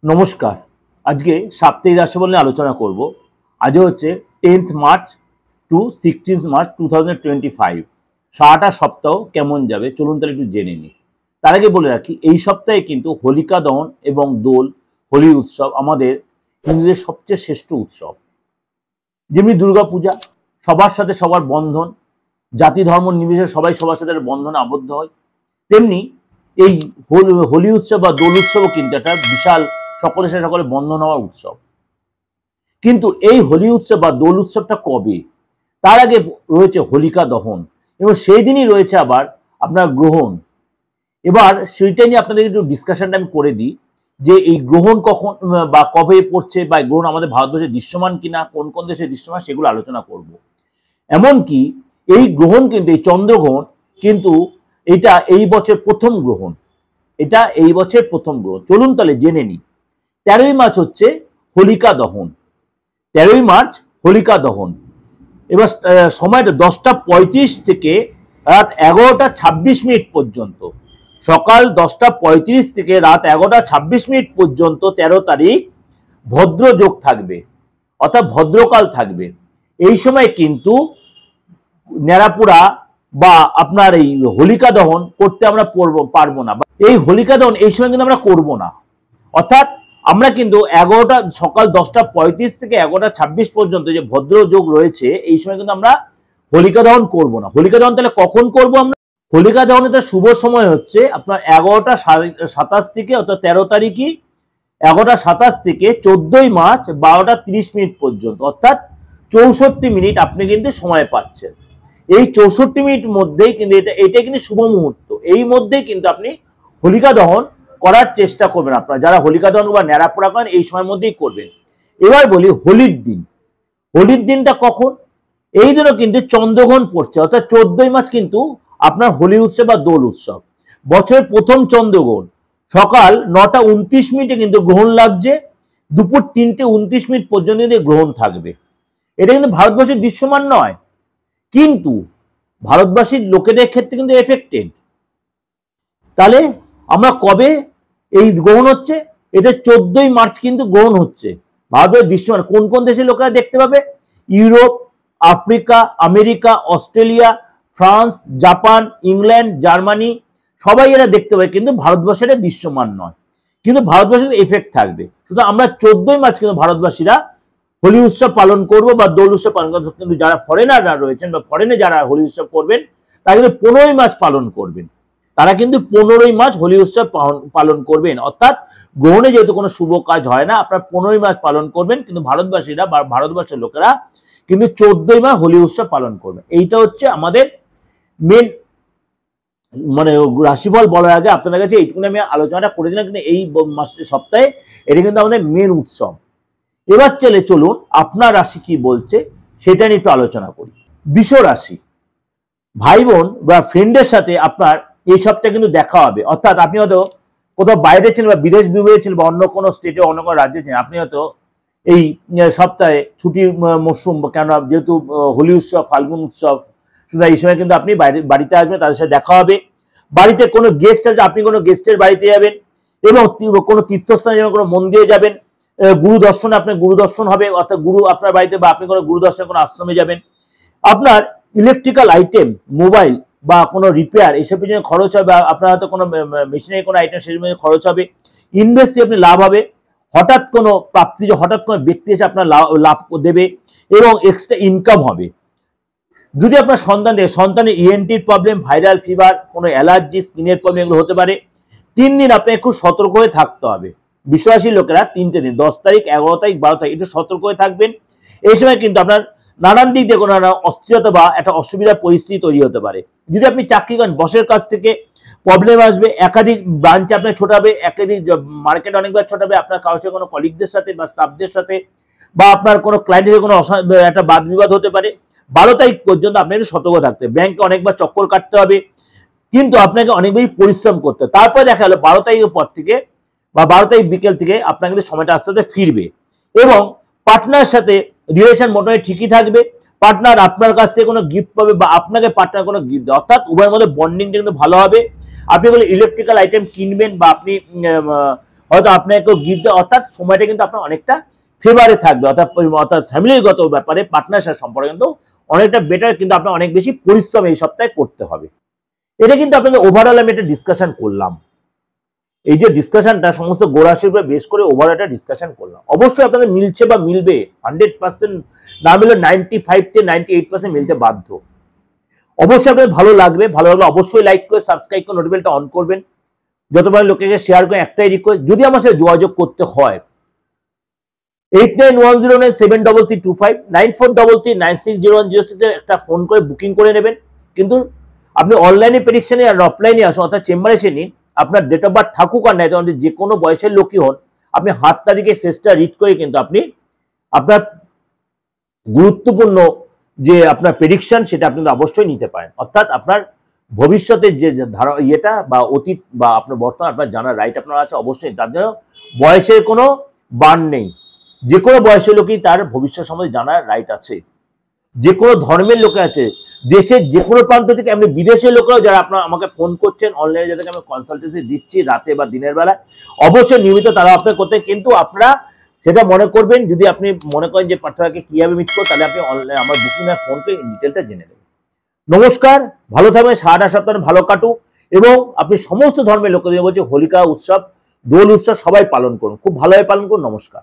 নমস্কার। আজকে সাপ্তাহিক রাশিফল নিয়ে আলোচনা করব। আজ হচ্ছে 10th March two 16th March 2025। সারাটা সপ্তাহ কেমন যাবে চলুন তাহলে একটু জেনে নিই। তার আগে বলে রাখি, এই সপ্তাহে কিন্তু হোলিকা দহন এবং দোল হোলি উৎসব আমাদের হিন্দুদের সবচেয়ে শ্রেষ্ঠ উৎসব। যেমনি দুর্গাপূজা সবার সাথে সবার বন্ধন, জাতি ধর্ম নির্বিশেষে সবাই সবার সাথে বন্ধনে আবদ্ধ হয়, তেমনি এই হোলি উৎসব বা দোল উৎসবও কিন্তু একটা বিশাল সকলের সাথে সকলে বন্ধন হওয়ার উৎসব। কিন্তু এই হোলি উৎসব বা দোল উৎসবটা কবে? তার আগে রয়েছে হোলিকা দহন এবং সেই দিনই রয়েছে আবার আপনার গ্রহণ। এবার সেইটা নিয়ে আপনাদের একটু ডিসকাশনটা আমি করে দিই যে এই গ্রহণ কখন বা কবে পড়ছে, বা গ্রহণ আমাদের ভারতবর্ষে দৃশ্যমান কিনা, কোন কোন দেশে দৃশ্যমান, সেগুলো আলোচনা করব। এমনকি এই গ্রহণ কিন্তু, এই চন্দ্রগ্রহণ কিন্তু এটা এই বছর প্রথম গ্রহণ, এটা এই বছর প্রথম গ্রহণ। চলুন তাহলে জেনে নিই। 13ই মার্চ হচ্ছে হোলিকা দহন, 13ই মার্চ হোলিকা দহন। এবার সময়টা 10টা 35 থেকে রাত 11টা 26 পর্যন্ত, সকাল 10টা 35 থেকে রাত 11টা 26 পর্যন্ত 13 তারিখ ভদ্রযোগ থাকবে, অর্থাৎ ভদ্রকাল থাকবে। এই সময় কিন্তু ন্যাড়াপোড়া বা আপনার এই হোলিকা দহন করতে আমরা পারবো না। এই হোলিকা দহন এই সময় কিন্তু আমরা করবো না, অর্থাৎ আমরা কিন্তু সকাল 10টা 35 থেকে 11টা 26 পর্যন্ত যে ভদ্রযোগ রয়েছে এই সময় কিন্তু আমরা হোলিকা দহন করবো না। হোলিকা দহন তাহলে কখন করব আমরা? হোলিকা দহনের তার শুভ সময় হচ্ছে আপনার 11টা 27 থেকে, অর্থাৎ 13 তারিখই 11টা 27 থেকে 14ই মার্চ 12টা 30 পর্যন্ত, অর্থাৎ 64 মিনিট আপনি কিন্তু সময় পাচ্ছেন। এই 64 মিনিট মধ্যেই কিন্তু এটা কিন্তু শুভ মুহূর্ত, এই মধ্যেই কিন্তু আপনি হোলিকা দহন করার চেষ্টা করবেন। আপনারা যারা হোলিকা দহন বা ন্যাড়াপোড়া করেন এই সময়ের মধ্যেই করবেন। এবার বলি হোলির দিন। হোলির দিনটা কখন? এই দিনও কিন্তু চন্দ্রগ্রহণ পড়ছে, অর্থাৎ 14ই মার্চ কিন্তু আপনার হোলি উৎসব বা দোল উৎসব, বছরের প্রথম চন্দ্রগ্রহণ। সকাল 9টা 29 কিন্তু গ্রহণ লাগছে, দুপুর 3টে 29 পর্যন্ত গ্রহণ থাকবে। এটা কিন্তু ভারতবর্ষের দৃশ্যমান নয়, কিন্তু ভারতবাসীর লোকেদের ক্ষেত্রে কিন্তু এফেক্টেড। তাহলে আমরা কবে এই গ্রহণ হচ্ছে? এটা 14ই মার্চ কিন্তু গ্রহণ হচ্ছে। ভারতের দৃশ্যমান কোন কোন দেশের লোকেরা দেখতে পাবে? Europe, Africa, America, Australia, France, Japan, England, Germany, সবাই এরা দেখতে পাবে, কিন্তু ভারতবর্ষের দৃশ্যমান নয়, কিন্তু ভারতবর্ষের এফেক্ট থাকবে। সুতরাং আমরা 14ই মার্চ কিন্তু ভারতবাসীরা হোলি উৎসব পালন করবো বা দোল উৎসব পালন করবো। কিন্তু যারা ফরেনাররা রয়েছেন বা ফরেনে যারা হোলি উৎসব করবেন তারা কিন্তু 15ই মার্চ পালন করবেন, তারা কিন্তু 15ই মার্চ হোলি উৎসব পালন করবেন। অর্থাৎ গ্রহণে যেহেতু কোনো শুভ কাজ হয় না, আপনার 15ই মার্চ পালন করবেন, কিন্তু ভারতবাসীরা বা ভারতবর্ষের লোকেরা কিন্তু 14ই মার্চ হোলি উৎসব পালন করবেন। এইটা হচ্ছে আমাদের মেন মানে রাশিফল বলার আগে আপনাদের কাছে এইটুকু আমি আলোচনাটা করে দিলাম, কিন্তু এই সপ্তাহে এটা কিন্তু আমাদের মেন উৎসব। এবার চলুন আপনার রাশি কি বলছে সেটা নিয়ে একটু আলোচনা করি। বৃষ রাশি, ভাই বোন বা ফ্রেন্ডের সাথে আপনার এই সপ্তাহে কিন্তু দেখা হবে। অর্থাৎ আপনি হয়তো কোথাও বাইরে ছিলেন বা বিদেশ বিভূঁয়ে ছিলেন বা অন্য কোনো স্টেটে অন্য কোনো রাজ্যে ছিলেন, আপনি হয়তো এই সপ্তাহে ছুটির মরশুম, কেন যেহেতু হোলি উৎসব, ফাল্গুন উৎসব, সুতরাং এই সময় কিন্তু আপনি বাড়িতে আসবেন, তাদের সাথে দেখা হবে। বাড়িতে কোনো গেস্ট আছে, আপনি কোনো গেস্টের বাড়িতে যাবেন, এবং কোনো তীর্থস্থানে যেমন কোনো মন্দিরে যাবেন, গুরু দর্শনে আপনার গুরু দর্শন হবে, অর্থাৎ গুরু আপনার বাড়িতে, বা আপনি কোনো গুরু দর্শনে কোনো আশ্রমে যাবেন। আপনার ইলেকট্রিক্যাল আইটেম, মোবাইল বা কোনো রিপেয়ার এসব পিছনে খরচ হবে, আপনার হয়তো কোনো মেশিনারি কোনো আইটেম সেসব খরচ হবে, ইনভেস্টে আপনি লাভ হবে। হঠাৎ কোনো প্রাপ্তি, হঠাৎ কোনো ব্যক্তি এসে আপনার লাভ দেবে এবং এক্সট্রা ইনকাম হবে। যদি আপনার সন্তানের ইএনটির প্রবলেম, ভাইরাল ফিভার, কোনো অ্যালার্জি, স্কিনের প্রবলেম এগুলো হতে পারে। 3 দিন আপনাকে খুব সতর্ক হয়ে থাকতে হবে। বিশ্বাসী লোকেরা 3টে দিন, 10 তারিখ, 11 তারিখ, 12 তারিখ একটু সতর্ক হয়ে থাকবেন। এই সময় কিন্তু আপনার নানান দিক দিয়ে কোনো অস্থিরতা বা একটা অসুবিধার পরিস্থিতি তৈরি হতে পারে। যদি আপনি চাকরি করেন, বসের কাছ থেকে প্রবলেম আসবে, একাধিক ব্রাঞ্চে আপনার ছোটাবে, একাধিক মার্কেট অনেকবার ছোটাবে, আপনার কারোর সাথে কোনো কলিগদের সাথে বা স্টাফদের সাথে, বা আপনার কোনো ক্লায়েন্টের কোনো একটা বাদ বিবাদ হতে পারে। 12 তারিখ পর্যন্ত আপনাকে সতর্ক থাকতে হবে। ব্যাংকে অনেকবার চক্কর কাটতে হবে, কিন্তু আপনাকে অনেক বেশি পরিশ্রম করতে হবে। তারপরে দেখা গেল 12 তারিখের পর থেকে বা 12 তারিখ বিকেল থেকে আপনার কিন্তু সময়টা আস্তে আস্তে ফিরবে, এবং পার্টনারের সাথে রিলেশন মোটামুটি ঠিকই থাকবে। পার্টনার আপনার কাছ থেকে কোনো গিফট পাবে বা আপনাকে পার্টনার কোনো গিফট দেবে, অর্থাৎ উভয়ের মধ্যে বন্ডিংটা কিন্তু ভালো হবে। আপনি কোনো ইলেকট্রিক্যাল আইটেম কিনবেন বা আপনি হয়তো আপনাকে গিফট দেয়, অর্থাৎ সময়টা কিন্তু আপনার অনেকটা ফেভারে থাকবে, অর্থাৎ ফ্যামিলিগত ব্যাপারে পার্টনার সাথে সম্পর্ক কিন্তু অনেকটা বেটার, কিন্তু আপনার অনেক বেশি পরিশ্রম এই সপ্তাহে করতে হবে। এটা কিন্তু আপনাদের ওভারঅল আমি একটা ডিসকাশন করলাম। এই যে ডিসকাশনটা সমস্ত গোরাশির উপরে বেস করে ওভারঅল একটা ডিসকাশন করলাম। অবশ্যই আপনাদের মিলছে বা মিলবে, 100% না মিলে 95 থেকে 98% মিলতে বাধ্য। অবশ্যই আপনাদের ভালো লাগবে, ভালো লাগলে অবশ্যই লাইক করে সাবস্ক্রাইব করে নোটিফিকেশনটা অন করবেন, যতবার লোকেকে শেয়ার করে। একটাই রিকোয়েস্ট, যদি আমার সাথে যোগাযোগ করতে হয় 8910973325 9433960106 একটা ফোন করে বুকিং করে নেবেন। কিন্তু আপনি অনলাইনে প্রেডিকশনে আর অফলাইনে আসুন, অর্থাৎ চেম্বারে এসে নিন। আপনার ডেট অফ বার্থ থাকুক আর নাই, যে কোনো বয়সের লোকই হন, আপনি হাত তারিখে ফেসটা রিড করে কিন্তু আপনি আপনার গুরুত্বপূর্ণ যে আপনার প্রেডিকশন সেটা আপনি অবশ্যই নিতে পারেন। অর্থাৎ আপনার ভবিষ্যতের যে ইয়েটা বা অতীত বা আপনার বর্তমান আপনার জানার রাইট আপনার আছে অবশ্যই। তার জন্য বয়সের কোনো বান নেই, যে কোনো বয়সের লোকই তার ভবিষ্যৎ সম্বন্ধে জানার রাইট আছে। যে কোনো ধর্মের লোকে আছে, দেশের যে কোনো প্রান্ত থেকে, এমনি বিদেশের লোকেরাও যারা আপনার আমাকে ফোন করছেন, অনলাইনে যাদেরকে আমি কনসালটেন্সি দিচ্ছি রাতে বা দিনের বেলায়, অবশ্যই নিয়মিত তারা আপনার করতে। কিন্তু আপনারা সেটা মনে করবেন, যদি আপনি মনে করেন যে পার্টনারকে কিভাবে মিট করো, তাহলে আপনি অনলাইনে আমার বুকিং আর ফোন পে ডিটেলটা জেনে নেবেন। নমস্কার, ভালো থাকবেন, সারাটা সপ্তাহ ভালো কাটুক, এবং আপনি সমস্ত ধর্মের লোকদের বলছি হোলিকা উৎসব, দোল উৎসব সবাই পালন করুন, খুব ভালোভাবে পালন করুন। নমস্কার।